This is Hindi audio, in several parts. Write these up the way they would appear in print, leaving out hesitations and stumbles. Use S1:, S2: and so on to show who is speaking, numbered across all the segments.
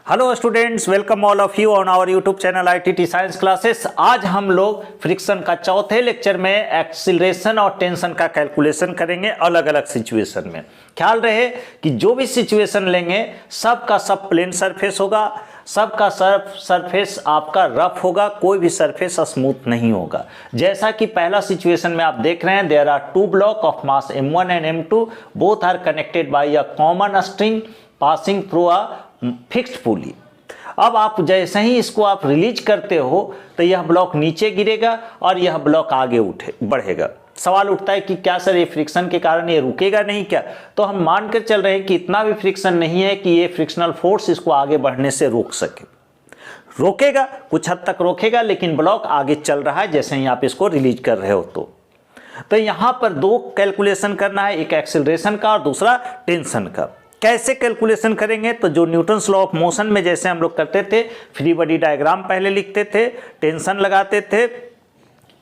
S1: Hello students, welcome all of you on our YouTube channel ITT science classes. आज हम लोग फ्रिक्शन का चौथे लेक्चर में एक्सीलरेशन और टेंशन का कैलकुलेशन करेंगे अलग अलग सिचुएशन में। ख्याल रहे कि जो भी सिचुएशन लेंगे सबका सब प्लेन सरफेस होगा, सबका सरफेस आपका रफ होगा, कोई भी सरफेस स्मूथ नहीं होगा। जैसा कि पहला सिचुएशन में आप देख रहे हैं, there are two block of mass m1 and m2, both are connected by a common string passing through a fixed pulley. अब आप जैसे ही इसको आप रिलीज करते हो तो यह ब्लॉक नीचे गिरेगा और यह ब्लॉक आगे बढ़ेगा। सवाल उठता है कि क्या सर ये फ्रिक्शन के कारण ये रुकेगा नहीं क्या? तो हम मानकर चल रहे हैं कि इतना भी फ्रिक्शन नहीं है कि ये फ्रिक्शनल फोर्स इसको आगे बढ़ने से रोक सके। रोकेगा, कुछ हद तक रोकेगा, लेकिन ब्लॉक आगे चल रहा है जैसे ही आप इसको रिलीज कर रहे हो। तो यहाँ पर दो कैलकुलेशन करना है, एक एक्सेलरेशन का और दूसरा टेंशन का। कैसे कैलकुलेशन करेंगे? तो जो न्यूटन्स लॉ ऑफ मोशन में जैसे हम लोग करते थे, फ्री बॉडी डायग्राम पहले लिखते थे, टेंशन लगाते थे,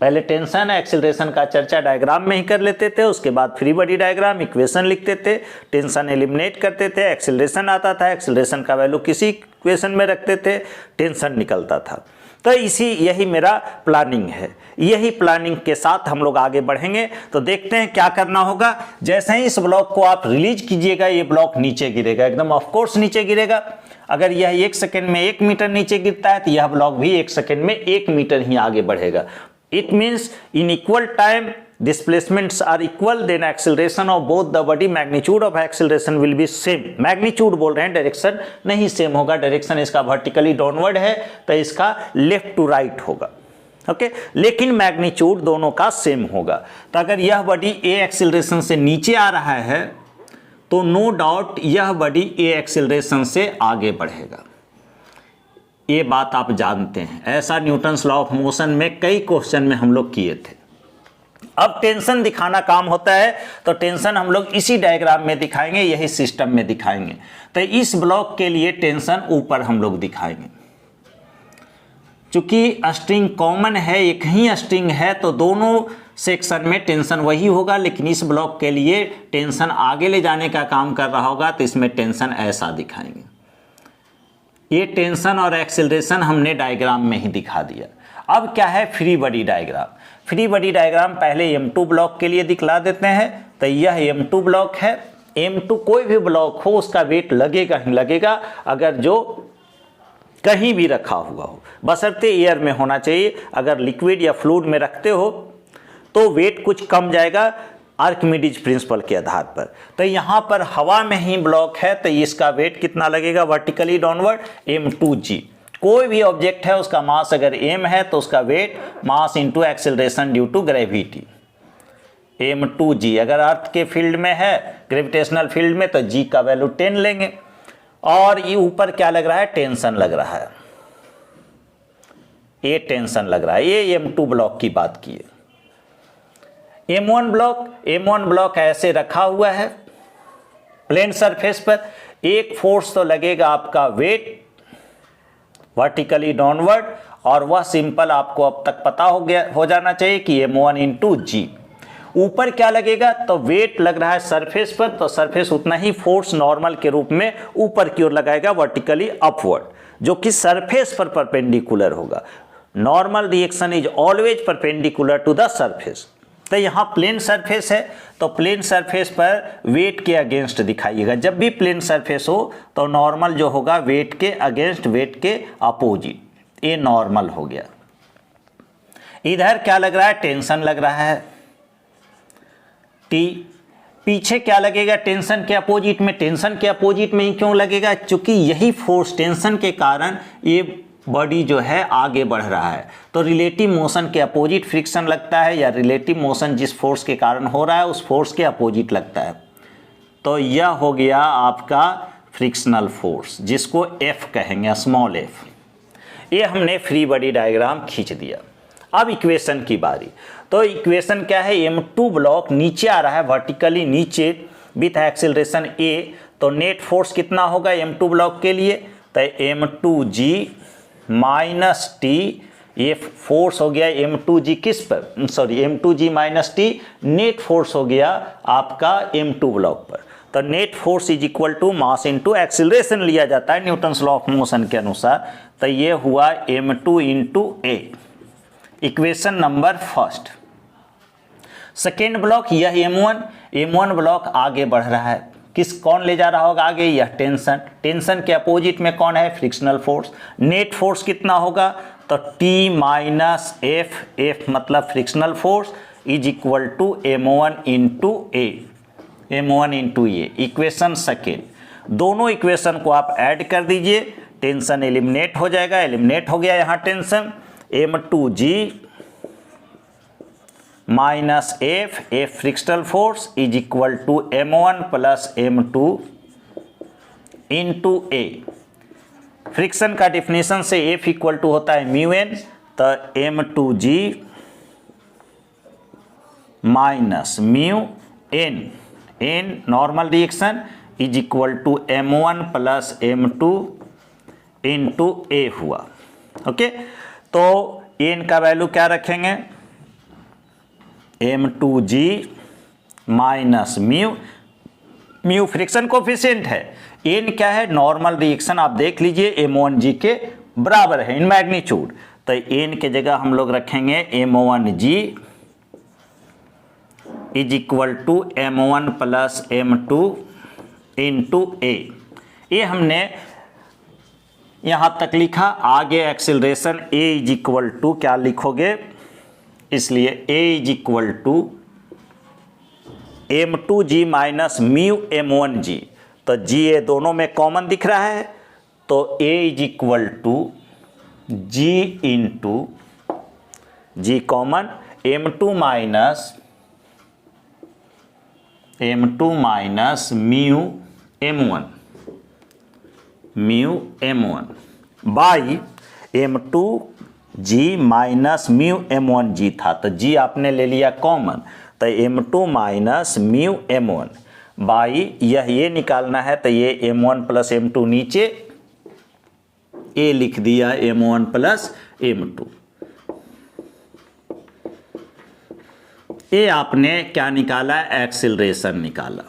S1: पहले टेंशन एक्सेलरेशन का चर्चा डायग्राम में ही कर लेते थे, उसके बाद फ्री बॉडी डायग्राम इक्वेशन लिखते थे, टेंशन एलिमिनेट करते थे, एक्सेलरेशन आता था, एक्सेलरेशन का वैल्यू किसी इक्वेशन में रखते थे, टेंशन निकलता था। तो यही मेरा प्लानिंग है, यही प्लानिंग के साथ हम लोग आगे बढ़ेंगे। तो देखते हैं क्या करना होगा। जैसे ही इस ब्लॉक को आप रिलीज कीजिएगा, ये ब्लॉक नीचे गिरेगा, एकदम ऑफ कोर्स नीचे गिरेगा। अगर यह 1 सेकेंड में 1 मीटर नीचे गिरता है तो यह ब्लॉक भी 1 सेकेंड में 1 मीटर ही आगे बढ़ेगा। It means in equal time displacements are equal, then acceleration of both the body, magnitude of acceleration will be same। Magnitude बोल रहे हैं, डायरेक्शन नहीं सेम होगा। डायरेक्शन इसका वर्टिकली डाउनवर्ड है तो इसका लेफ्ट टू राइट होगा, ओके, लेकिन मैग्नीट्यूड दोनों का सेम होगा। तो अगर यह बॉडी ए एक्सेलरेशन से नीचे आ रहा है तो नो डाउट यह बॉडी ए एक्सेलरेशन से आगे बढ़ेगा। ये बात आप जानते हैं, ऐसा न्यूटन्स लॉ ऑफ मोशन में कई क्वेश्चन में हम लोग किए थे। अब टेंशन दिखाना काम होता है तो टेंशन हम लोग इसी डायग्राम में दिखाएंगे, यही सिस्टम में दिखाएंगे। तो इस ब्लॉक के लिए टेंशन ऊपर हम लोग दिखाएंगे। चूंकि स्ट्रिंग कॉमन है, एक ही स्ट्रिंग है, तो दोनों सेक्शन में टेंशन वही होगा, लेकिन इस ब्लॉक के लिए टेंशन आगे ले जाने का काम कर रहा होगा, तो इसमें टेंशन ऐसा दिखाएंगे। ये टेंशन और एक्सेलरेशन हमने डायग्राम में ही दिखा दिया। अब क्या है free body diagram. Free body diagram पहले m2 ब्लॉक के लिए दिखला देते हैं। तो यह m2 ब्लॉक है। m2 कोई भी ब्लॉक हो उसका वेट लगेगा ही लगेगा, अगर जो कहीं भी रखा हुआ हो, बशर्ते एयर में होना चाहिए। अगर लिक्विड या फ्लूइड में रखते हो तो वेट कुछ कम जाएगा आर्किमिडीज प्रिंसिपल के आधार पर। तो यहाँ पर हवा में ही ब्लॉक है तो इसका वेट कितना लगेगा वर्टिकली डाउनवर्ड, m2g। कोई भी ऑब्जेक्ट है उसका मास अगर m है तो उसका weight mass into acceleration due to gravity, m2g। अगर अर्थ के फील्ड में है, ग्रेविटेशनल फील्ड में, तो g का वैल्यू 10 लेंगे। और ये ऊपर क्या लग रहा है? टेंशन लग रहा है, ये टेंशन लग रहा है। ये m2 ब्लॉक की बात की है। m1 ब्लॉक ऐसे रखा हुआ है प्लेन सरफेस पर। एक फोर्स तो लगेगा आपका वेट वर्टिकली डाउनवर्ड, और वह सिंपल आपको अब तक पता हो जाना चाहिए कि m1 इंटू जी। ऊपर क्या लगेगा? तो वेट लग रहा है सरफेस पर, तो सरफेस उतना ही फोर्स नॉर्मल के रूप में ऊपर की ओर लगाएगा वर्टिकली अपवर्ड, जो कि सरफेस पर परपेंडिकुलर होगा। Normal reaction is always perpendicular to the surface. तो यहाँ प्लेन सरफेस है तो प्लेन सरफेस पर वेट के अगेंस्ट दिखाइएगा। जब भी प्लेन सरफेस हो तो नॉर्मल जो होगा वेट के अगेंस्ट, वेट के अपोजिट, ये नॉर्मल हो गया। इधर क्या लग रहा है? टेंशन लग रहा है टी। पीछे क्या लगेगा? टेंशन के अपोजिट में। टेंशन के अपोजिट में ही क्यों लगेगा? चूंकि यही फोर्स टेंशन के कारण ये बॉडी जो है आगे बढ़ रहा है, तो रिलेटिव मोशन के अपोजिट फ्रिक्शन लगता है, या रिलेटिव मोशन जिस फोर्स के कारण हो रहा है उस फोर्स के अपोजिट लगता है। तो यह हो गया आपका फ्रिक्शनल फोर्स, जिसको F कहेंगे, स्मॉल f। ये हमने फ्री बॉडी डायग्राम खींच दिया। अब इक्वेशन की बारी। तो इक्वेशन क्या है? m2 ब्लॉक नीचे आ रहा है वर्टिकली नीचे विथ एक्सेलरेशन a, तो नेट फोर्स कितना होगा m2 ब्लॉक के लिए? तो m2g माइनस टी, ये फोर्स हो गया m2g किस पर, sorry m2g minus T, net force हो गया आपका m2 ब्लॉक पर। तो net force is equal to mass into acceleration लिया जाता है न्यूटन्स लॉ ऑफ मोशन के अनुसार। तो ये हुआ m2 into a, equation number first. Second block यह m1 ब्लॉक आगे बढ़ रहा है, कौन ले जा रहा होगा आगे, यह टेंशन के अपोजिट में कौन है, फ्रिक्शनल फोर्स। नेट फोर्स कितना होगा, तो T माइनस F मतलब frictional force is equal to m1 into a, equation second. दोनों इक्वेशन को आप ऐड कर दीजिए, टेंशन एलिमिनेट हो जाएगा, एलिमिनेट हो गया यहाँ tension. m2g minus F frictional force is equal to m1 plus m2 into a. Friction का डिफिनेशन से F इक्वल टू होता है म्यू एन, तो m2g minus mu N normal reaction is equal to m1 plus m2 into a हुआ। ओके, तो एन का वैल्यू क्या रखेंगे, m2g minus mu friction coefficient है, एन क्या है, नॉर्मल रिएक्शन आप देख लीजिए m1g के बराबर है इन मैग्नीट्यूड। तो एन के जगह हम लोग रखेंगे m1g is equal to m1 plus m2 into a. ये हमने यहाँ तक लिखा, आगे acceleration a is equal to क्या लिखोगे, इसलिए a is equal to m2g minus mu m1g, तो g ये दोनों में कॉमन दिख रहा है, तो a is equal to g into g common m2 minus mu m1 by m2g minus mu m1g था, तो g आपने ले लिया कॉमन, तो m2 minus mu m1 by ये निकालना है, तो ये m1 प्लस m2 नीचे, a लिख दिया m1 प्लस m2। ये आपने क्या निकाला, एक्सिलरेशन निकाला।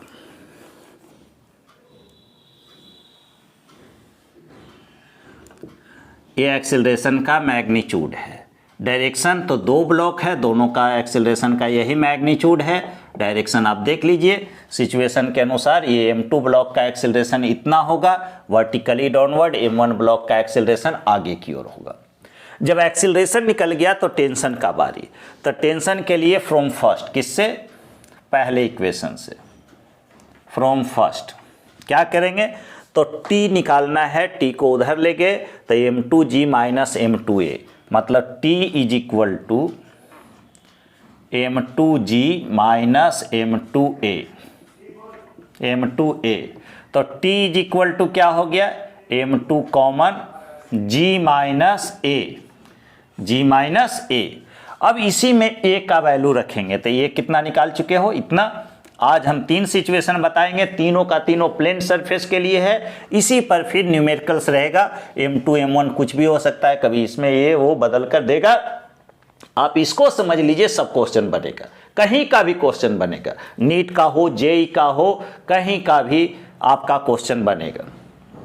S1: ये एक्सिलरेशन का मैग्नीट्यूड है। डायरेक्शन तो दो ब्लॉक है, दोनों का एक्सिलरेशन का यही मैग्नीट्यूड है। डायरेक्शन आप देख लीजिए सिचुएशन के अनुसार, ये m2 ब्लॉक का एक्सिलरेशन इतना होगा वर्टिकली डाउनवर्ड, m1 ब्लॉक का एक्सिलरेशन आगे की ओर होगा। जब एक्सिलरेशन निकल गया तो टेंशन का बारी, तो टेंशन के लिए फ्रॉम फर्स्ट, किससे, पहले इक्वेशन से, फ्रॉम फर्स्ट क्या करेंगे, तो T निकालना है, T को उधर ले गए, तो m2g माइनस m2a, मतलब T is equal to m2g minus m2a, तो T इज इक्वल टू क्या हो गया, m2 common g minus a। अब इसी में a का वैल्यू रखेंगे, तो ये कितना निकाल चुके हो, इतना। आज हम 3 सिचुएशन बताएंगे, तीनों का तीनों प्लेन सरफेस के लिए है। इसी पर फिर न्यूमेरिकल्स रहेगा, m2 m1 कुछ भी हो सकता है, कभी इसमें ये वो बदल कर देगा। आप इसको समझ लीजिए, सब क्वेश्चन बनेगा, कहीं का भी क्वेश्चन बनेगा, नीट का हो, जेई का हो, कहीं का भी आपका क्वेश्चन बनेगा।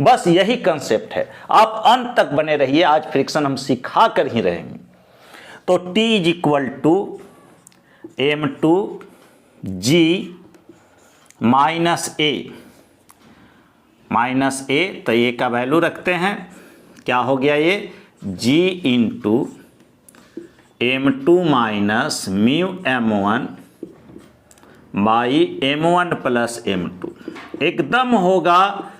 S1: बस यही कंसेप्ट है, आप अंत तक बने रहिए, आज फ्रिक्शन हम सिखा कर ही रहेंगे। तो T is equal to m2g minus a, तो ये का वैल्यू रखते हैं, क्या हो गया ये, g into m2 minus mu m1 by m1 plus m2। एकदम होगा,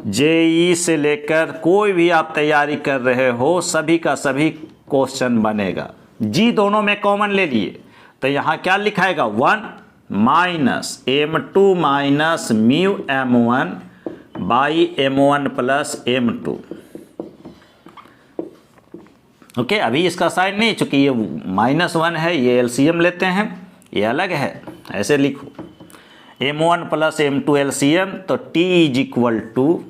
S1: जेई से लेकर कोई भी आप तैयारी कर रहे हो, सभी का सभी क्वेश्चन बनेगा। g दोनों में कॉमन ले लिए, तो यहाँ क्या लिखाएगा, 1 minus m2 minus mu m1 by m1 plus m2। Okay, अभी इसका साइन नहीं, चूंकि ये -1 है, ये एलसीएम लेते हैं, ये अलग है, ऐसे लिखो m1 प्लस m2 एलसीएम, तो T is equal to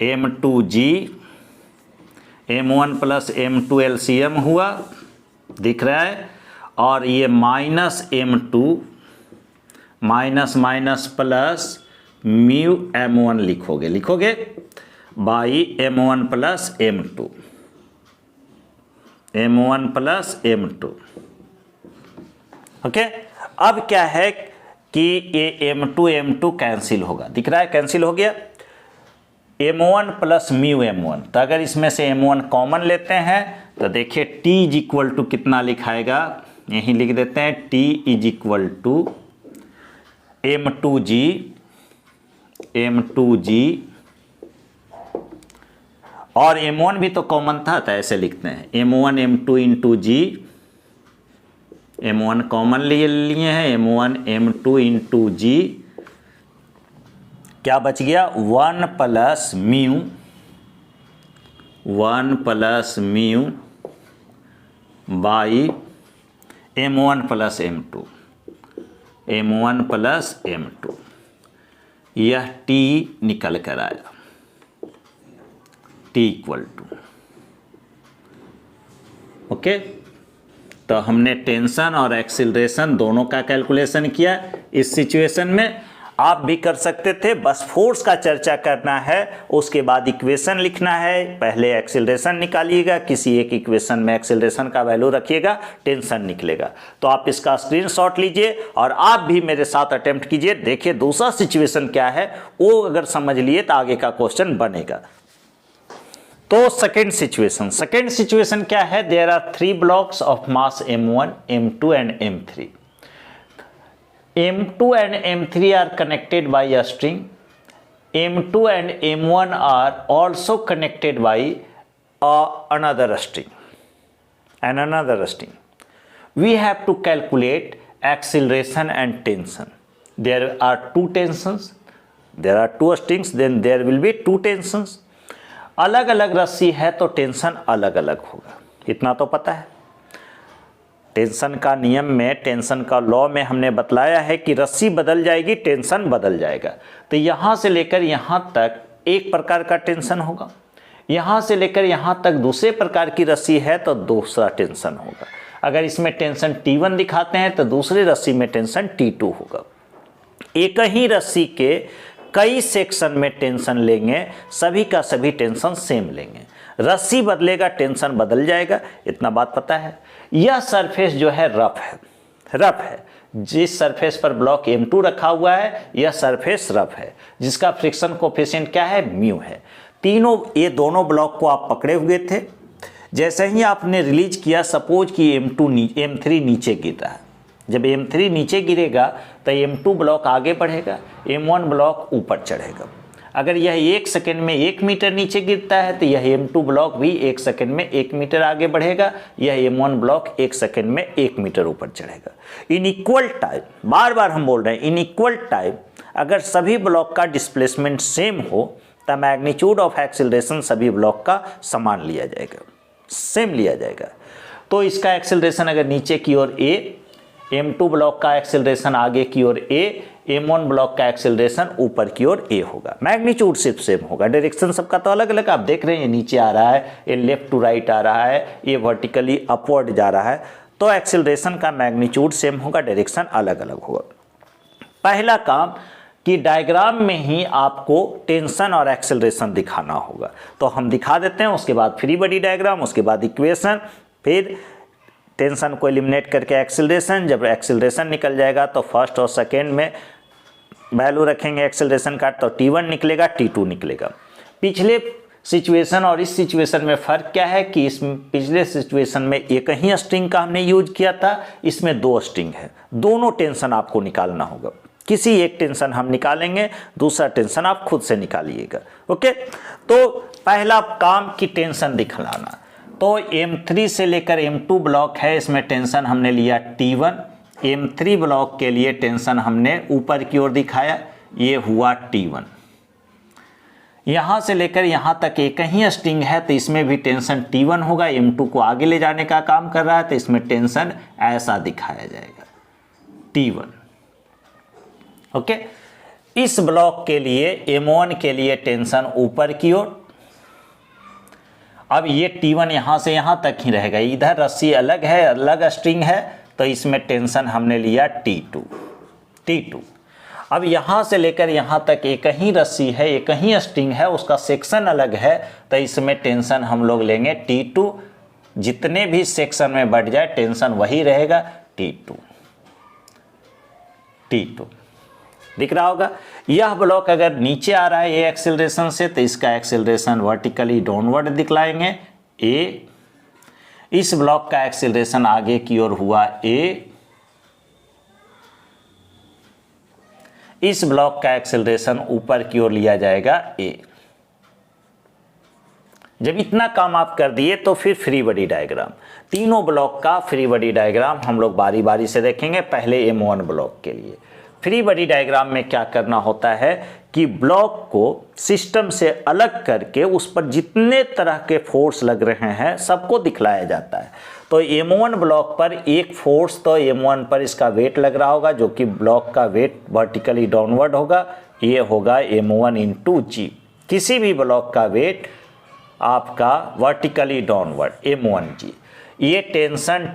S1: m2g, m1 plus m2 LCM हुआ, दिख रहा है, और ये minus m2 minus minus plus mu m1 लिखोगे by m1 plus m2, m1 plus m2। Okay, अब क्या है कि ये m2 कैंसिल होगा, दिख रहा है कैंसिल हो गया, m1 प्लस म्यू m1। तो अगर इसमें से m1 कॉमन लेते हैं तो देखिए t इज इक्वल टू कितना लिखाएगा, यहीं लिख देते हैं t is equal to m2g और m1 भी तो कॉमन था, तो ऐसे लिखते हैं m1 m2 इंटू जी, m1 कॉमन लिए हैं, m1 m2 इंटू जी, क्या बच गया 1 plus mu by m1 plus m2, यह t निकल कर आया, t इक्वल टू। ओके, तो हमने टेंशन और एक्सीलरेशन दोनों का कैलकुलेशन किया। इस सिचुएशन में आप भी कर सकते थे, बस फोर्स का चर्चा करना है, उसके बाद इक्वेशन लिखना है, पहले एक्सीलरेशन निकालिएगा, किसी एक इक्वेशन में एक्सीलरेशन का वैल्यू रखिएगा, टेंशन निकलेगा। तो आप इसका स्क्रीनशॉट लीजिए और आप भी मेरे साथ अटेम्प्ट कीजिए, देखिए दूसरा सिचुएशन क्या है, वो अगर समझ लिए तो आगे का क्वेश्चन बनेगा। तो सेकेंड सिचुएशन क्या है, there are 3 blocks of mass m1, m2 and m3। m2 and m3 are connected by a string, m2 and m1 are also connected by another string and another string. We have to calculate acceleration and tension. There are 2 tensions, there are 2 strings, then there will be 2 tensions. अलग अलग रस्सी है तो टेंशन अलग अलग होगा, इतना तो पता है। टेंशन का नियम में, टेंशन का लॉ में हमने बतलाया है कि रस्सी बदल जाएगी, टेंशन बदल जाएगा। तो यहाँ से लेकर यहाँ तक एक प्रकार का टेंशन होगा, यहाँ से लेकर यहाँ तक दूसरे प्रकार की रस्सी है तो दूसरा टेंशन होगा। अगर इसमें टेंशन T1 दिखाते हैं तो दूसरी रस्सी में टेंशन T2 होगा। एक ही रस्सी के कई सेक्शन में टेंशन लेंगे, सभी का सभी टेंशन सेम लेंगे, रस्सी बदलेगा टेंशन बदल जाएगा, इतना बात पता है। यह सरफेस जो है रफ है, जिस सरफेस पर ब्लॉक m2 रखा हुआ है यह सरफेस रफ है, जिसका फ्रिक्शन कोफिशिएंट क्या है, म्यू है। ये दोनों ब्लॉक को आप पकड़े हुए थे, जैसे ही आपने रिलीज किया, सपोज कि m3 नीचे गिर रहा है, जब m3 नीचे गिरेगा तो m2 ब्लॉक आगे बढ़ेगा, m1 ब्लॉक ऊपर चढ़ेगा। अगर यह 1 सेकंड में 1 मीटर नीचे गिरता है तो यह m2 ब्लॉक भी 1 सेकंड में 1 मीटर आगे बढ़ेगा, यह m1 ब्लॉक 1 सेकंड में 1 मीटर ऊपर चढ़ेगा। इन इक्वल टाइम, बार बार हम बोल रहे हैं इन इक्वल टाइम, अगर सभी ब्लॉक का डिस्प्लेसमेंट सेम हो तो मैग्नीट्यूड ऑफ एक्सीलरेशन सभी ब्लॉक का समान लिया जाएगा, सेम लिया जाएगा। तो इसका एक्सीलरेशन अगर नीचे की ओर a, m2 ब्लॉक का एक्सेलरेशन आगे की ओर a, m1 ब्लॉक का एक्सेलरेशन ऊपर की ओर a होगा। मैग्नीट्यूड सिर्फ सेम होगा, डायरेक्शन सबका तो अलग अलग। आप देख रहे हैं ये नीचे आ रहा है, ये लेफ्ट टू राइट आ रहा है, ये वर्टिकली अपवर्ड जा रहा है, तो एक्सेलरेशन का मैग्नीट्यूड सेम होगा, डायरेक्शन अलग अलग होगा। पहला काम कि डायग्राम में ही आपको टेंशन और एक्सेलरेशन दिखाना होगा, तो हम दिखा देते हैं। उसके बाद फ्री बॉडी डायग्राम, उसके बाद इक्वेशन, फिर टेंशन को एलिमिनेट करके एक्सेलरेशन। जब एक्सेलरेशन निकल जाएगा तो फर्स्ट और सेकेंड में वैल्यू रखेंगे एक्सेलरेशन का, तो T1 निकलेगा, T2 निकलेगा। पिछले सिचुएशन और इस सिचुएशन में फ़र्क क्या है कि इस पिछले सिचुएशन में एक ही स्ट्रिंग का हमने यूज किया था, इसमें 2 स्ट्रिंग है, दोनों टेंशन आपको निकालना होगा। किसी एक टेंशन हम निकालेंगे, दूसरा टेंशन आप खुद से निकालिएगा। ओके, तो पहला काम की टेंशन दिखलाना। तो M3 से लेकर M2 ब्लॉक है, इसमें टेंशन हमने लिया T1। M3 ब्लॉक के लिए टेंशन हमने ऊपर की ओर दिखाया, ये हुआ T1। यहाँ से लेकर यहाँ तक एक ही स्ट्रिंग है तो इसमें भी टेंशन T1 होगा। M2 को आगे ले जाने का काम कर रहा है तो इसमें टेंशन ऐसा दिखाया जाएगा, T1। ओके, इस ब्लॉक के लिए M1 के लिए टेंशन ऊपर की ओर। अब ये T1 यहाँ से यहाँ तक ही रहेगा, इधर रस्सी अलग है, अलग स्ट्रिंग है, तो इसमें टेंशन हमने लिया T2। T2। अब यहाँ से लेकर यहाँ तक एक ही रस्सी है, एक ही स्ट्रिंग है, उसका सेक्शन अलग है, तो इसमें टेंशन हम लोग लेंगे T2। जितने भी सेक्शन में बढ़ जाए टेंशन वही रहेगा T2। दिख रहा होगा। यह ब्लॉक अगर नीचे आ रहा है ए एक्सेलरेशन से तो इसका एक्सेलरेशन वर्टिकली डाउनवर्ड दिखलाएंगे ए। इस ब्लॉक का एक्सेलरेशन आगे की ओर हुआ ए। इस ब्लॉक का एक्सेलरेशन ऊपर की ओर लिया जाएगा ए। जब इतना काम आप कर दिए तो फिर फ्री बॉडी डायग्राम, तीनों ब्लॉक का फ्री बॉडी डायग्राम हम लोग बारी बारी से देखेंगे। पहले M1 ब्लॉक के लिए फ्री बॉडी डायग्राम में क्या करना होता है कि ब्लॉक को सिस्टम से अलग करके उस पर जितने तरह के फोर्स लग रहे हैं सबको दिखलाया जाता है। तो M1 ब्लॉक पर एक फोर्स तो M1 पर इसका वेट लग रहा होगा, जो कि ब्लॉक का वेट वर्टिकली डाउनवर्ड होगा, ये होगा M1 इंटू जी। किसी भी ब्लॉक का वेट आपका वर्टिकली डाउनवर्ड M1G। ये टेंशन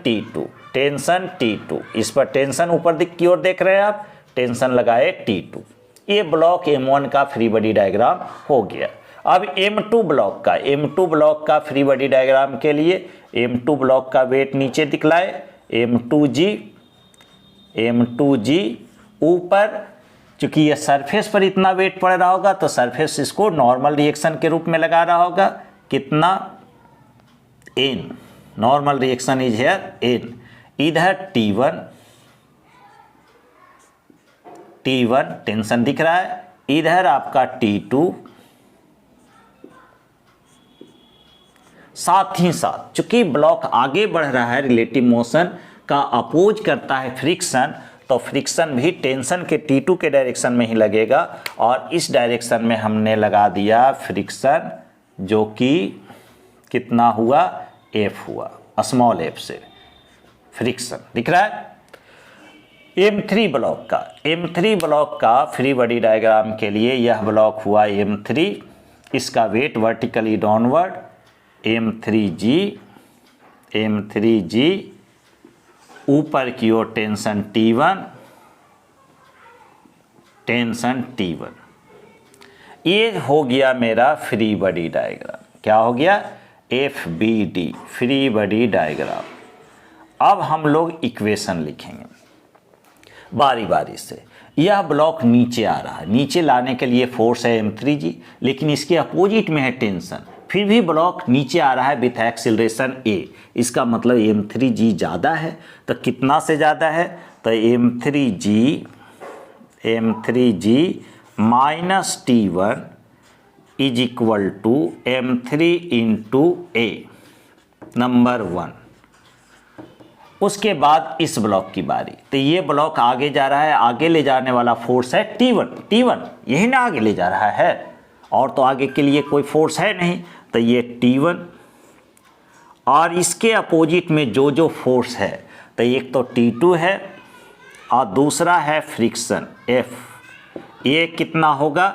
S1: T2, इस पर टेंशन ऊपर की ओर देख रहे हैं आप, टेंशन लगाए T2। ये ब्लॉक M1 का फ्री बॉडी डायग्राम हो गया। अब M2 ब्लॉक का फ्री बॉडी डायग्राम के लिए M2 ब्लॉक का वेट नीचे दिखलाए M2G ऊपर। चूंकि ये सरफेस पर इतना वेट पड़ रहा होगा तो सरफेस इसको नॉर्मल रिएक्शन के रूप में लगा रहा होगा, कितना N, normal reaction is here N। इधर T1 टेंशन दिख रहा है, इधर आपका T2। साथ ही साथ चूंकि ब्लॉक आगे बढ़ रहा है, रिलेटिव मोशन का अपोज करता है फ्रिक्शन, तो फ्रिक्शन भी टेंशन के T2 के डायरेक्शन में ही लगेगा। और इस डायरेक्शन में हमने लगा दिया फ्रिक्शन, जो कि कितना हुआ F हुआ, स्मॉल f से फ्रिक्शन दिख रहा है। M3 ब्लॉक का फ्री बॉडी डायग्राम के लिए यह ब्लॉक हुआ M3, इसका वेट वर्टिकली डाउनवर्ड M3G, ऊपर की ओर टेंशन T1। ये हो गया मेरा फ्री बॉडी डायग्राम। क्या हो गया? FBD, free body diagram. अब हम लोग इक्वेशन लिखेंगे बारी बारी से। यह ब्लॉक नीचे आ रहा है, नीचे लाने के लिए फोर्स है M3G, लेकिन इसके अपोजिट में है टेंशन। फिर भी ब्लॉक नीचे आ रहा है विथ एक्सीलरेशन A। इसका मतलब M3G ज़्यादा है, तो कितना से ज़्यादा है? तो M3G minus T1 is equal to M3 into A, number 1। उसके बाद इस ब्लॉक की बारी। तो ये ब्लॉक आगे जा रहा है, आगे ले जाने वाला फोर्स है T1 यही ना आगे ले जा रहा है, और तो आगे के लिए कोई फोर्स है नहीं, तो ये T1। और इसके अपोजिट में जो फोर्स है, तो एक तो T2 है और दूसरा है फ्रिक्शन F। ये कितना होगा?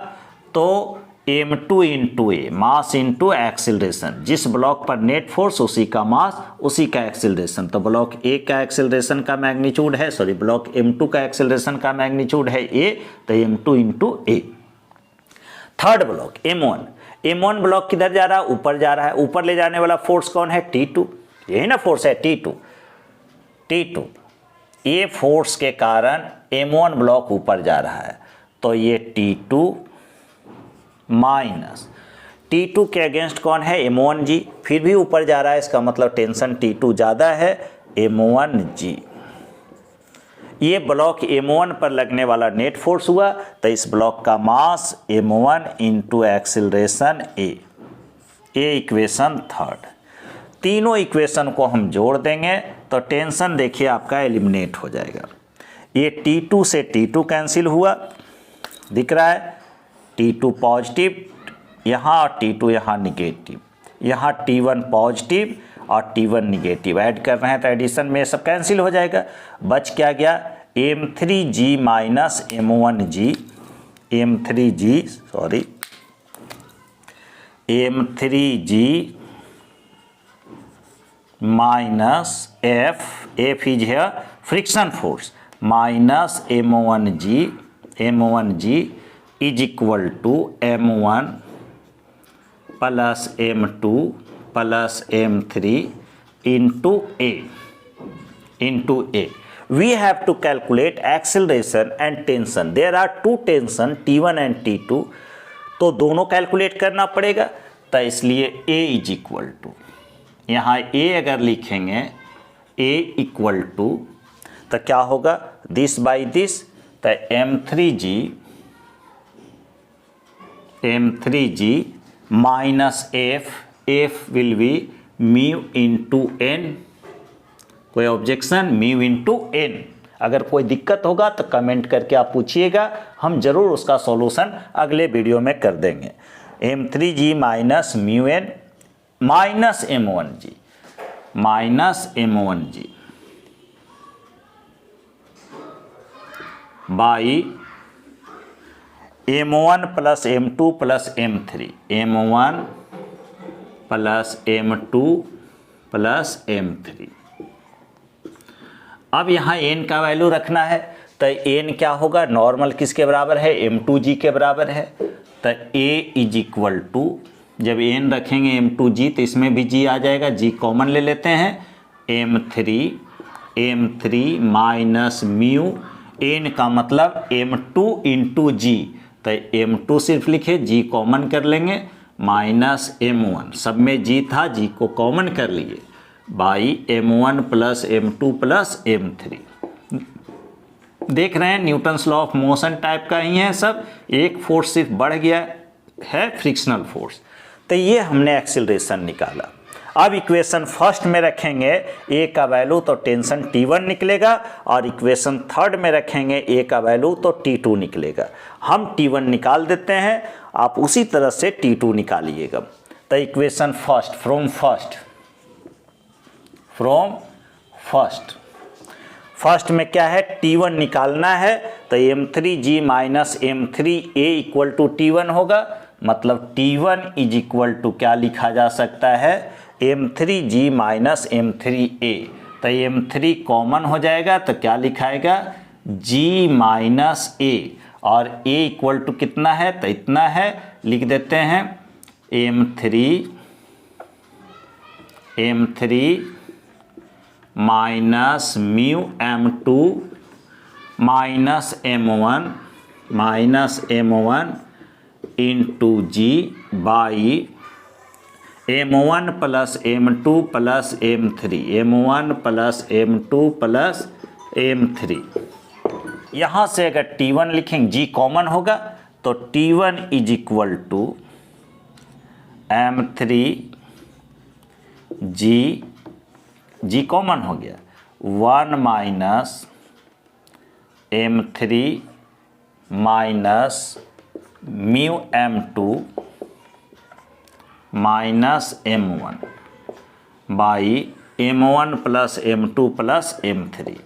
S1: तो M2 into A, mass into acceleration. जिस ब्लॉक पर नेट फोर्स उसी का मास उसी का एक्सिलरेशन। तो ब्लॉक A का एक्सिलरेशन का मैग्नीट्यूड है, ब्लॉक M2 का एक्सिलरेशन का मैग्नीट्यूड है A, तो M2 into A। Third block M1 block किधर जा रहा है? ऊपर जा रहा है। ऊपर ले जाने वाला फोर्स कौन है? T2, यही ना फोर्स है T2। ये फोर्स के कारण M1 ब्लॉक ऊपर जा रहा है, तो ये T2 माइनस T2 के अगेंस्ट कौन है? M1G, फिर भी ऊपर जा रहा है, इसका मतलब टेंशन T2 ज़्यादा है, M1G। ये ब्लॉक M1 पर लगने वाला नेट फोर्स हुआ, तो इस ब्लॉक का मास M1 इंटू एक्सिलरेशन A। ये इक्वेशन थर्ड। तीनों इक्वेशन को हम जोड़ देंगे तो टेंशन देखिए आपका एलिमिनेट हो जाएगा। ये T2 से T2 कैंसिल हुआ, दिख रहा है, T2 पॉजिटिव यहाँ और T2 यहाँ निगेटिव, यहाँ T1 पॉजिटिव और T1 निगेटिव ऐड कर रहे हैं, तो एडिशन में सब कैंसिल हो जाएगा। बच क्या गया? M3G minus M1G, M3G minus F is here friction force, minus M1G is equal to M1 plus M2 plus M3 into A. We have to calculate acceleration and tension. There are two tension T1 and T2. तो दोनों कैलकुलेट करना पड़ेगा, तो इसलिए A इज इक्वल टू, यहाँ A अगर लिखेंगे A इक्वल टू तो क्या होगा, दिस बाई दिस, तो M3G minus F will be mu into N. कोई ऑब्जेक्शन? Mu into N. अगर कोई दिक्कत होगा तो कमेंट करके आप पूछिएगा, हम जरूर उसका सॉल्यूशन अगले वीडियो में कर देंगे. M3G minus mu N minus M1G by M1 plus M2 plus M3, M1 plus M2 plus M3. अब यहाँ n का वैल्यू रखना है, तो n क्या होगा, नॉर्मल किसके बराबर है, M2G के बराबर है. तो A इज इक्वल टू, जब n रखेंगे M2G तो इसमें भी G आ जाएगा, G कॉमन ले लेते हैं, M3 माइनस म्यू, n का मतलब M2 इंटू G, तो M2 सिर्फ लिखे, G कॉमन कर लेंगे, माइनस M1, सब में G था, G को कॉमन कर लिए, by M1 plus M2 plus M3. देख रहे हैं Newton's law of motion type का ही है सब, एक फोर्स सिर्फ बढ़ गया है, फ्रिक्शनल फोर्स. तो ये हमने एक्सीलरेशन निकाला. अब इक्वेशन फर्स्ट में रखेंगे A का वैल्यू तो टेंशन T1 निकलेगा, और इक्वेशन थर्ड में रखेंगे A का वैल्यू तो T2 निकलेगा. हम T1 निकाल देते हैं, आप उसी तरह से T2 निकालिएगा. तो इक्वेशन फर्स्ट में क्या है, T1 निकालना है, तो M3G minus M3A equal to T1 होगा. मतलब T1 इज इक्वल टू क्या लिखा जा सकता है, M3G माइनस M3A. तो M3 कॉमन हो जाएगा, तो क्या लिखाएगा, G माइनस A, और A इक्वल टू कितना है, तो इतना है, लिख देते हैं M3 minus mu M2 minus M1 into G by M1 plus M2 plus M3, M1 plus M2 plus M3. यहाँ से अगर T1 लिखेंगे, G कॉमन होगा, तो T1 is equal to G common हो गया, 1 minus M3 minus mu M2 minus M1 by M1 plus M2 plus M3.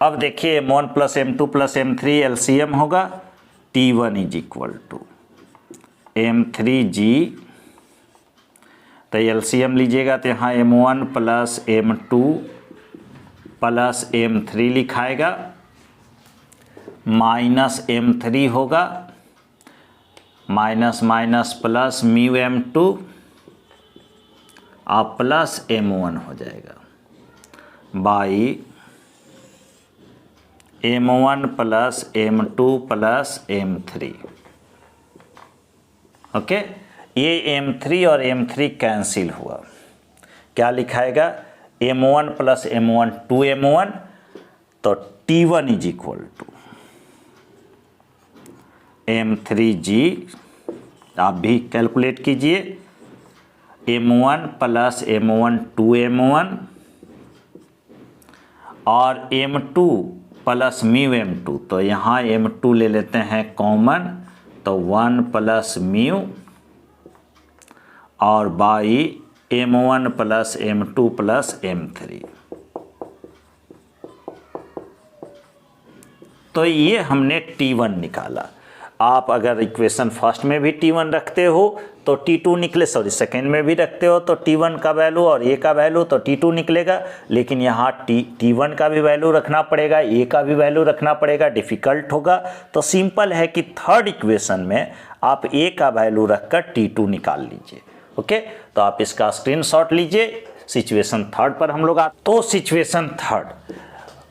S1: अब देखिए M1 plus M2 plus M3 LCM होगा, T1 is equal to M3G, तो एलसीएम लीजिएगा तो यहाँ M1 plus M2 plus M3 लिखाएगा, minus M3 होगा, minus minus plus mu M2 और प्लस M1 हो जाएगा, by M1 plus M2 plus M3. Okay, ये M3 और M3 कैंसिल हुआ, क्या लिखाएगा, M1 प्लस M1 2M1, तो T1 is equal to M3G, आप भी कैलकुलेट कीजिए, M1 प्लस M1 2M1 और M2 प्लस म्यू M2, तो यहाँ M2 ले लेते हैं कॉमन, तो 1 प्लस म्यू और by M1 plus M2 plus M3. तो ये हमने T1 निकाला. आप अगर इक्वेशन फर्स्ट में भी T1 रखते हो तो T2 निकले, सॉरी सेकेंड में भी रखते हो तो T1 का वैल्यू और A का वैल्यू तो T2 निकलेगा, लेकिन यहाँ T1 का भी वैल्यू रखना पड़ेगा, A का भी वैल्यू रखना पड़ेगा, डिफ़िकल्ट होगा। तो सिंपल है कि थर्ड इक्वेशन में आप A का वैल्यू रखकर T2 निकाल लीजिए। ओके, तो आप इसका स्क्रीनशॉट लीजिए। सिचुएशन थर्ड पर हम लोग तो सिचुएशन थर्ड,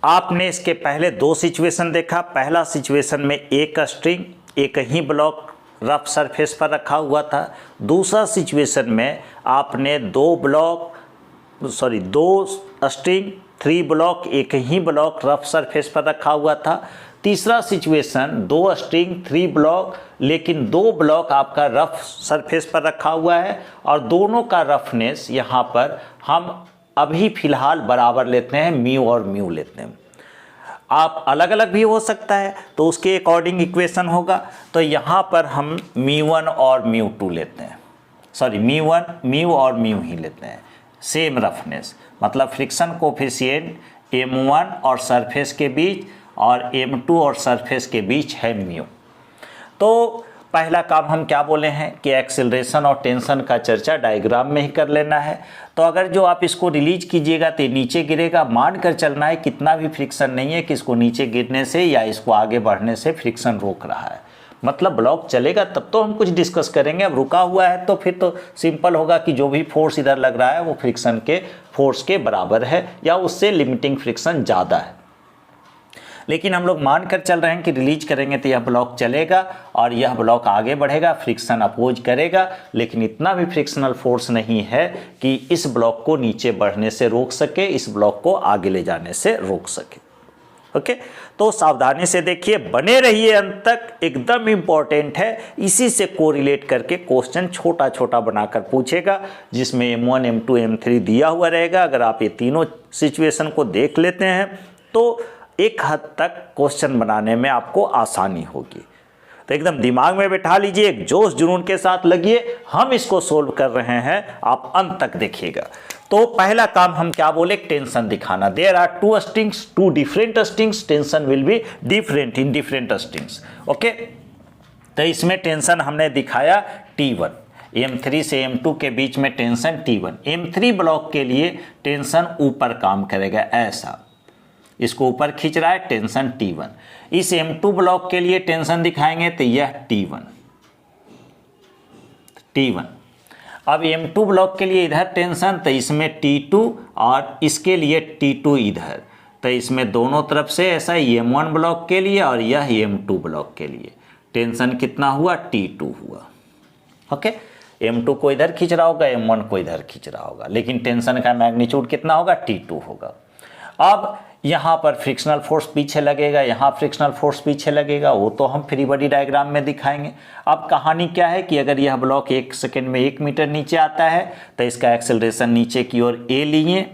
S1: आपने इसके पहले दो सिचुएशन देखा। पहला सिचुएशन में एक स्ट्रिंग एक ही ब्लॉक रफ सरफेस पर रखा हुआ था। दूसरा सिचुएशन में आपने दो स्ट्रिंग 3 ब्लॉक एक ही ब्लॉक रफ सरफेस पर रखा हुआ था। तीसरा सिचुएशन 2 स्ट्रिंग 3 ब्लॉक लेकिन 2 ब्लॉक आपका रफ सरफेस पर रखा हुआ है और दोनों का रफनेस यहाँ पर हम अभी फ़िलहाल बराबर लेते हैं, म्यू और म्यू लेते हैं। आप अलग अलग भी हो सकता है तो उसके अकॉर्डिंग इक्वेशन होगा। तो यहाँ पर हम μ1 और μ2 लेते हैं, सॉरी μ1 म्यू और म्यू ही लेते हैं। सेम रफनेस मतलब फ्रिक्शन कोफिशिएंट m1 और सरफेस के बीच और m2 और सरफेस के बीच है म्यू। तो पहला काम हम क्या बोले हैं कि एक्सेलरेशन और टेंशन का चर्चा डायग्राम में ही कर लेना है। तो अगर जो आप इसको रिलीज कीजिएगा तो नीचे गिरेगा, मान कर चलना है कितना भी फ्रिक्शन नहीं है कि इसको नीचे गिरने से या इसको आगे बढ़ने से फ्रिक्शन रोक रहा है। मतलब ब्लॉक चलेगा तब तो हम कुछ डिस्कस करेंगे। अब रुका हुआ है तो फिर तो सिंपल होगा कि जो भी फोर्स इधर लग रहा है वो फ्रिक्शन के फोर्स के बराबर है या उससे लिमिटिंग फ्रिक्शन ज़्यादा है। लेकिन हम लोग मान कर चल रहे हैं कि रिलीज करेंगे तो यह ब्लॉक चलेगा और यह ब्लॉक आगे बढ़ेगा, फ्रिक्शन अपोज करेगा, लेकिन इतना भी फ्रिक्शनल फोर्स नहीं है कि इस ब्लॉक को नीचे बढ़ने से रोक सके, इस ब्लॉक को आगे ले जाने से रोक सके। ओके, तो सावधानी से देखिए, बने रहिए अंत तक, एकदम इंपॉर्टेंट है। इसी से कोरिलेट करके क्वेश्चन छोटा छोटा बनाकर पूछेगा जिसमें m1 m2 m3 दिया हुआ रहेगा। अगर आप ये तीनों सिचुएशन को देख लेते हैं तो एक हद तक क्वेश्चन बनाने में आपको आसानी होगी। तो एकदम दिमाग में बैठा लीजिए, एक जोश जुनून के साथ लगिए, हम इसको सोल्व कर रहे हैं, आप अंत तक देखिएगा। तो पहला काम हम क्या बोले, टेंशन दिखाना। There are 2 strings, 2 different strings, tension will be different in different strings. Okay, तो इसमें टेंशन हमने दिखाया T1, M3 से M2 के बीच में टेंशन T1। M3 ब्लॉक के लिए टेंशन ऊपर काम करेगा, ऐसा इसको ऊपर खींच रहा है, टेंशन T1। इस M2 ब्लॉक के लिए टेंशन दिखाएंगे तो यह T1। अब M2 ब्लॉक के लिए इधर टेंशन तो इसमें T2 और इसके लिए T2 इधर, तो इसमें दोनों तरफ से ऐसा M1 ब्लॉक के लिए और यह M2 ब्लॉक के लिए टेंशन कितना हुआ, T2 हुआ। ओके, M2 को इधर खींच रहा होगा, M1 को इधर खींच रहा होगा, लेकिन टेंशन का मैग्नीट्यूड कितना होगा, T2 होगा। अब यहाँ पर फ्रिक्शनल फोर्स पीछे लगेगा, यहाँ फ्रिक्शनल फोर्स पीछे लगेगा, वो तो हम फ्री बॉडी डायग्राम में दिखाएंगे। अब कहानी क्या है कि अगर यह ब्लॉक 1 सेकेंड में 1 मीटर नीचे आता है तो इसका एक्सेलरेशन नीचे की ओर a लिए,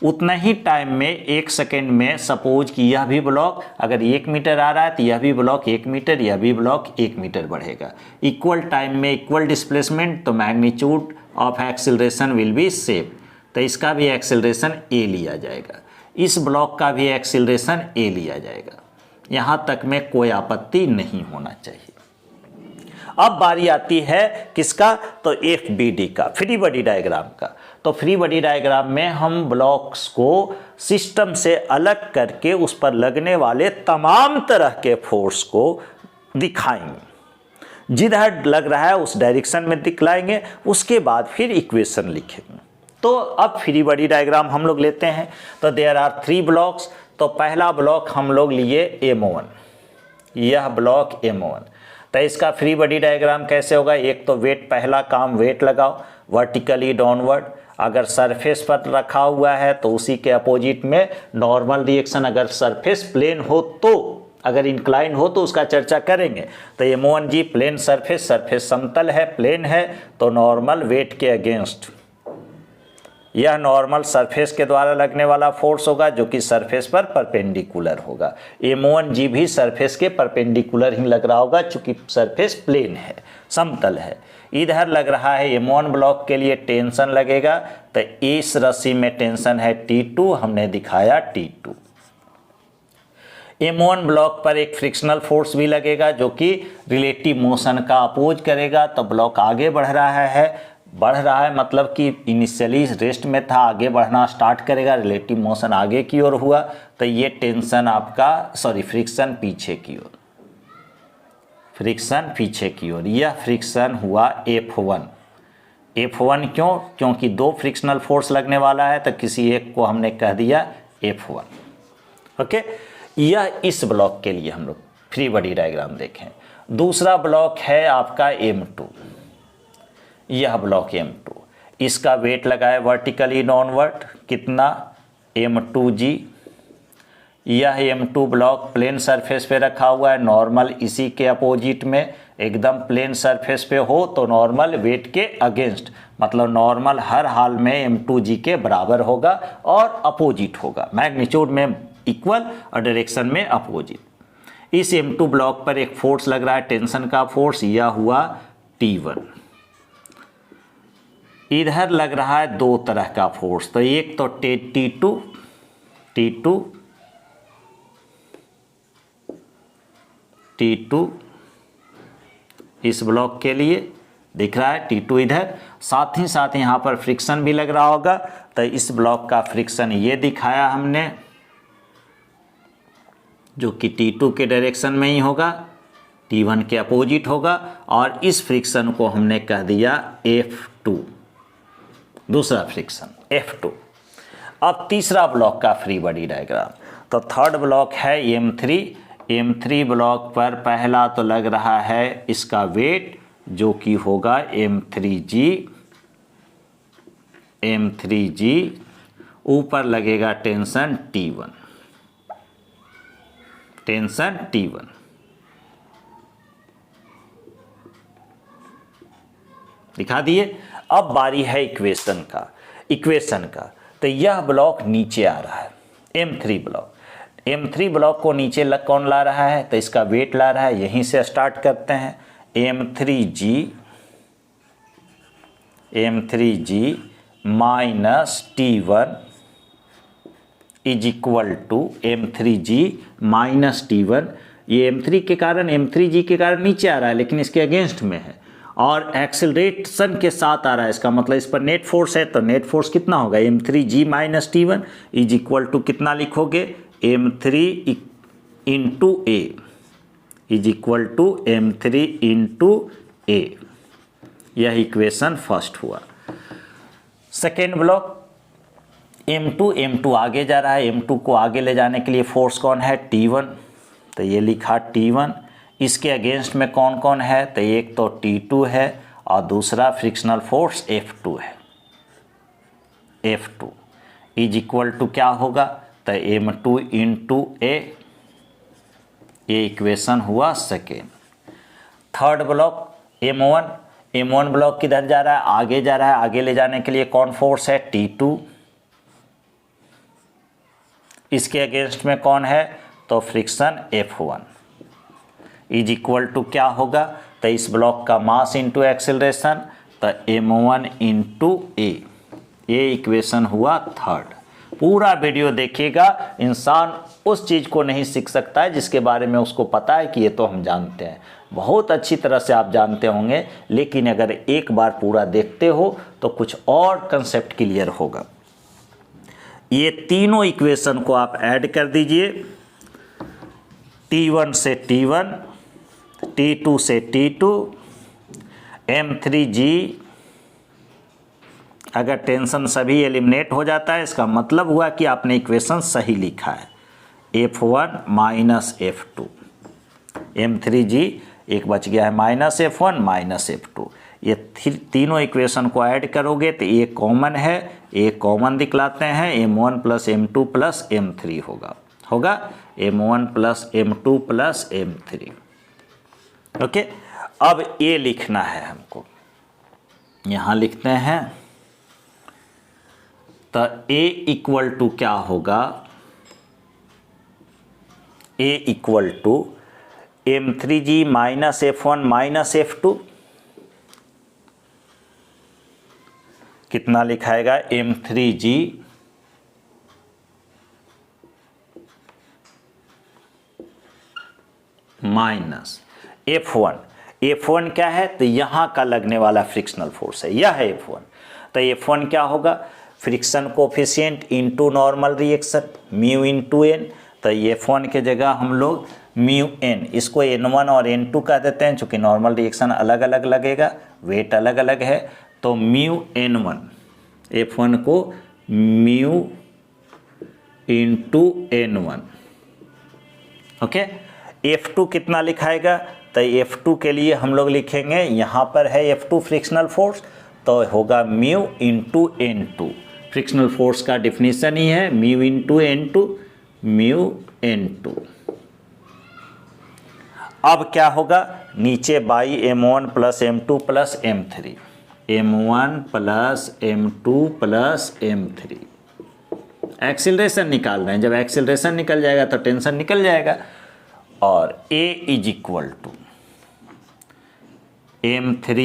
S1: उतना ही टाइम में 1 सेकेंड में सपोज कि यह भी ब्लॉक अगर 1 मीटर आ रहा है तो यह भी ब्लॉक 1 मीटर, यह भी ब्लॉक 1 मीटर बढ़ेगा। इक्वल टाइम में इक्वल डिस्प्लेसमेंट, तो magnitude of acceleration will be same. तो इसका भी एक्सेलरेशन a लिया जाएगा, इस ब्लॉक का भी एक्सेलरेशन a लिया जाएगा। यहाँ तक में कोई आपत्ति नहीं होना चाहिए। अब बारी आती है किसका, तो FBD का, फ्री बॉडी डायग्राम का। तो फ्री बॉडी डायग्राम में हम ब्लॉक्स को सिस्टम से अलग करके उस पर लगने वाले तमाम तरह के फोर्स को दिखाएंगे, जिधर लग रहा है उस डायरेक्शन में दिखलाएंगे, उसके बाद फिर इक्वेशन लिखेंगे। तो अब फ्री बॉडी डायग्राम हम लोग लेते हैं। तो देयर आर 3 ब्लॉक्स। तो पहला ब्लॉक हम लोग लिए M1, यह ब्लॉक M1। तो इसका फ्री बॉडी डायग्राम कैसे होगा, एक तो वेट, पहला काम वेट लगाओ वर्टिकली डाउनवर्ड। अगर सरफेस पर रखा हुआ है तो उसी के अपोजिट में नॉर्मल रिएक्शन, अगर सरफेस प्लेन हो तो, अगर इंक्लाइन हो तो उसका चर्चा करेंगे। तो M1 जी प्लेन सरफेस, सरफेस समतल है, प्लेन है, तो नॉर्मल वेट के अगेंस्ट यह नॉर्मल सरफेस के द्वारा लगने वाला फोर्स होगा जो कि सरफेस पर परपेंडिकुलर होगा। M1 जी भी सरफेस के परपेंडिकुलर ही लग रहा होगा चूंकि सरफेस प्लेन है, समतल है। इधर लग रहा है M1 ब्लॉक के लिए टेंशन लगेगा, तो इस रस्सी में टेंशन है T2, हमने दिखाया T2। M1 ब्लॉक पर एक फ्रिक्शनल फोर्स भी लगेगा जो कि रिलेटिव मोशन का अपोज करेगा, तो ब्लॉक आगे बढ़ रहा है मतलब कि इनिशियली रेस्ट में था, आगे बढ़ना स्टार्ट करेगा, रिलेटिव मोशन आगे की ओर हुआ, तो ये टेंशन फ्रिक्शन पीछे की ओर, यह फ्रिक्शन हुआ F1 क्यों? क्योंकि दो फ्रिक्शनल फोर्स लगने वाला है, तो किसी एक को हमने कह दिया F1। ओके, यह इस ब्लॉक के लिए हम लोग फ्री बॉडी डायग्राम देखें। दूसरा ब्लॉक है आपका M2, यह ब्लॉक M2, इसका वेट लगा है वर्टिकली डाउनवर्ड, कितना? M2G। यह M2 ब्लॉक प्लेन सरफेस पे रखा हुआ है, नॉर्मल इसी के अपोजिट में, एकदम प्लेन सरफेस पे हो तो नॉर्मल वेट के अगेंस्ट, मतलब नॉर्मल हर हाल में M2G के बराबर होगा और अपोजिट होगा, मैग्नीट्यूड में इक्वल और डायरेक्शन में अपोजिट। इस M2 ब्लॉक पर एक फोर्स लग रहा है, टेंशन का फोर्स, यह हुआ T1। इधर लग रहा है दो तरह का फोर्स, तो एक तो T2 इस ब्लॉक के लिए दिख रहा है, T2 इधर, साथ ही साथ यहाँ पर फ्रिक्शन भी लग रहा होगा, तो इस ब्लॉक का फ्रिक्शन ये दिखाया हमने, जो कि T2 के डायरेक्शन में ही होगा, T1 के अपोजिट होगा, और इस फ्रिक्शन को हमने कह दिया F2, दूसरा फ्रिक्शन F2। अब तीसरा ब्लॉक का फ्री बॉडी डायग्राम, तो थर्ड ब्लॉक है M3 ब्लॉक पर पहला तो लग रहा है इसका वेट जो कि होगा M3G, ऊपर लगेगा टेंशन T1, दिखा दिए। अब बारी है इक्वेशन का, तो यह ब्लॉक नीचे आ रहा है, M3 ब्लॉक को नीचे कौन ला रहा है? तो इसका वेट ला रहा है, यहीं से स्टार्ट करते हैं। M3G minus T1 is equal to M3G minus T1। ये M3G के कारण नीचे आ रहा है, लेकिन इसके अगेंस्ट में है और एक्सेलरेशन के साथ आ रहा है, इसका मतलब इस पर नेट फोर्स है, तो नेट फोर्स कितना होगा? M3G minus T1 is equal to कितना लिखोगे? M3 into A is equal to M3 into A। यह इक्वेशन फर्स्ट हुआ। सेकेंड ब्लॉक M2 आगे जा रहा है, M2 को आगे ले जाने के लिए फोर्स कौन है? T1, तो ये लिखा T1। इसके अगेंस्ट में कौन कौन है? तो एक तो T2 है और दूसरा फ्रिक्शनल फोर्स F2 है। F2 इज इक्वल टू क्या होगा? तो M2 इंटू A, ये इक्वेशन हुआ second. Third block M1 block किधर जा रहा है? आगे जा रहा है, आगे ले जाने के लिए कौन फोर्स है? T2। इसके अगेंस्ट में कौन है? तो friction F1 is equal to क्या होगा? तो इस ब्लॉक का मास इंटू एक्सेलरेशन, तो M1 इंटू A, ये इक्वेशन हुआ थर्ड। पूरा वीडियो देखिएगा, इंसान उस चीज़ को नहीं सीख सकता है जिसके बारे में उसको पता है कि ये तो हम जानते हैं, बहुत अच्छी तरह से आप जानते होंगे, लेकिन अगर एक बार पूरा देखते हो तो कुछ और कंसेप्ट क्लियर होगा। ये तीनों इक्वेशन को आप ऐड कर दीजिए, T1 से T1, T2 से T2, M3G, अगर टेंशन सभी एलिमिनेट हो जाता है, इसका मतलब हुआ कि आपने इक्वेशन सही लिखा है। F1 माइनस F2, M3G एक बच गया है माइनस F1 माइनस F2। ये तीनों इक्वेशन को ऐड करोगे तो ये कॉमन है, एक कॉमन दिखलाते हैं, M1 plus M2 plus M3 होगा M1 plus M2 plus M3। Okay, अब ये लिखना है हमको, यहाँ लिखते हैं, तो A इक्वल टू क्या होगा? A equal to M3G minus F1 minus F2, कितना लिखाएगा? M3G minus F1। F1 क्या है? तो यहाँ का लगने वाला फ्रिक्शनल फोर्स है, यह है F1। तो F1 क्या होगा? Friction coefficient into normal reaction mu into N. तो F1 के जगह हम लोग म्यू एन, इसको N1 और N2 कह देते हैं, चूँकि नॉर्मल रिएक्शन अलग अलग लगेगा, वेट अलग अलग है, तो म्यू N1, F1 को mu into N1। Okay, F2 कितना लिखाएगा? तो F2 के लिए हम लोग लिखेंगे, यहाँ पर है F2 फ्रिक्शनल फोर्स, तो होगा mu into N2। Frictional force का डिफिनीशन ही है mu into N2, mu N2। अब क्या होगा? नीचे by M1 plus M2 plus M3, M1 plus M2 plus M3। Acceleration निकाल रहे हैं, जब एक्सीलरेशन निकल जाएगा तो टेंशन निकल जाएगा। और A is equal to M3,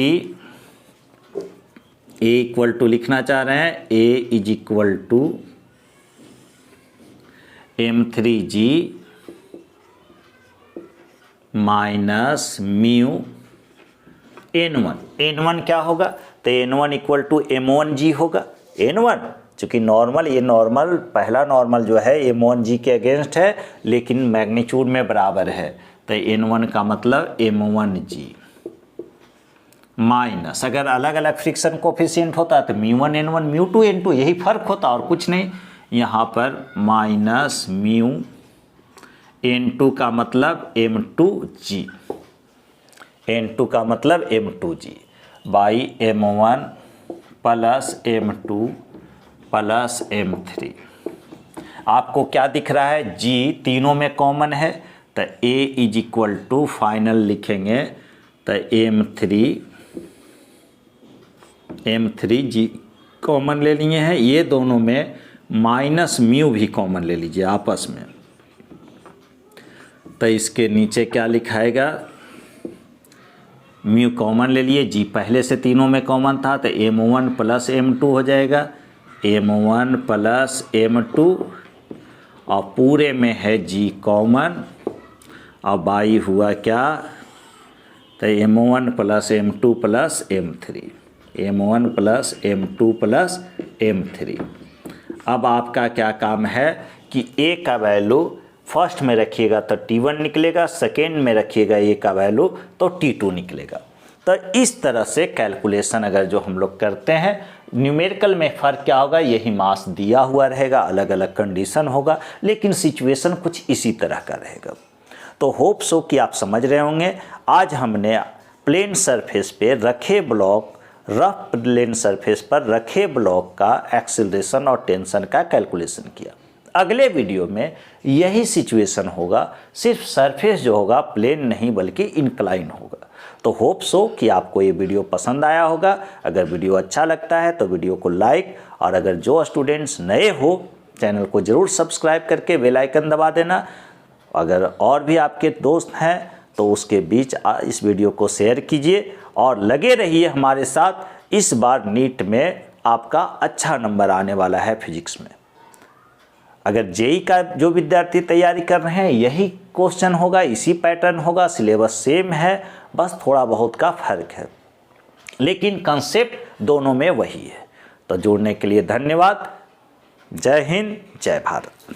S1: A equal to लिखना चाह रहे हैं, A is equal to M3G minus mu N1। N1 क्या होगा? तो N1 इक्वल टू M1G होगा। N1 चूँकि नॉर्मल, ये नॉर्मल, पहला नॉर्मल जो है M1G के अगेंस्ट है, लेकिन मैग्नीट्यूड में बराबर है, तो N1 का मतलब M1G माइनस, अगर अलग अलग फ्रिक्शन कोफिशिएंट होता है तो म्यू1 N1 म्यू2 N2, यही फर्क होता और कुछ नहीं। यहाँ पर माइनस म्यू N2 का मतलब M2G, N2 का मतलब M2G by M1 plus M2 plus M3। आपको क्या दिख रहा है? G तीनों में कॉमन है, तो A is equal to final लिखेंगे, तो M3G कॉमन ले लिए हैं, ये दोनों में माइनस म्यू भी कॉमन ले लीजिए आपस में। तो इसके नीचे क्या लिखाएगा? म्यू कॉमन ले लिए, G पहले से तीनों में कॉमन था, तो M1 प्लस M2 हो जाएगा, M1 प्लस M2, और पूरे में है G कॉमन, और बाई हुआ क्या? तो M1 plus M2 plus M3, M1 plus M2 plus M3। अब आपका क्या काम है कि A का वैल्यू फर्स्ट में रखिएगा तो T1 निकलेगा, सेकेंड में रखिएगा A का वैल्यू तो T2 निकलेगा। तो इस तरह से कैलकुलेशन अगर जो हम लोग करते हैं, न्यूमेरिकल में फ़र्क क्या होगा? यही मास दिया हुआ रहेगा, अलग अलग कंडीशन होगा, लेकिन सिचुएशन कुछ इसी तरह का रहेगा। तो होप सो कि आप समझ रहे होंगे। आज हमने प्लेन सरफेस पे रखे ब्लॉक, रफ प्लेन सरफेस पर रखे ब्लॉक का एक्सीलरेशन और टेंशन का कैलकुलेशन किया। अगले वीडियो में यही सिचुएशन होगा, सिर्फ सरफेस जो होगा प्लेन नहीं बल्कि इंक्लाइन होगा। तो होप सो कि आपको ये वीडियो पसंद आया होगा। अगर वीडियो अच्छा लगता है तो वीडियो को लाइक, और अगर जो स्टूडेंट्स नए हो चैनल को ज़रूर सब्सक्राइब करके बेल आइकन दबा देना। अगर और भी आपके दोस्त हैं तो उसके बीच इस वीडियो को शेयर कीजिए, और लगे रहिए हमारे साथ। इस बार नीट में आपका अच्छा नंबर आने वाला है फिजिक्स में। अगर जेई का जो विद्यार्थी तैयारी कर रहे हैं, यही क्वेश्चन होगा, इसी पैटर्न होगा, सिलेबस सेम है, बस थोड़ा बहुत का फर्क है, लेकिन कंसेप्ट दोनों में वही है। तो जुड़ने के लिए धन्यवाद। जय हिंद, जय भारत।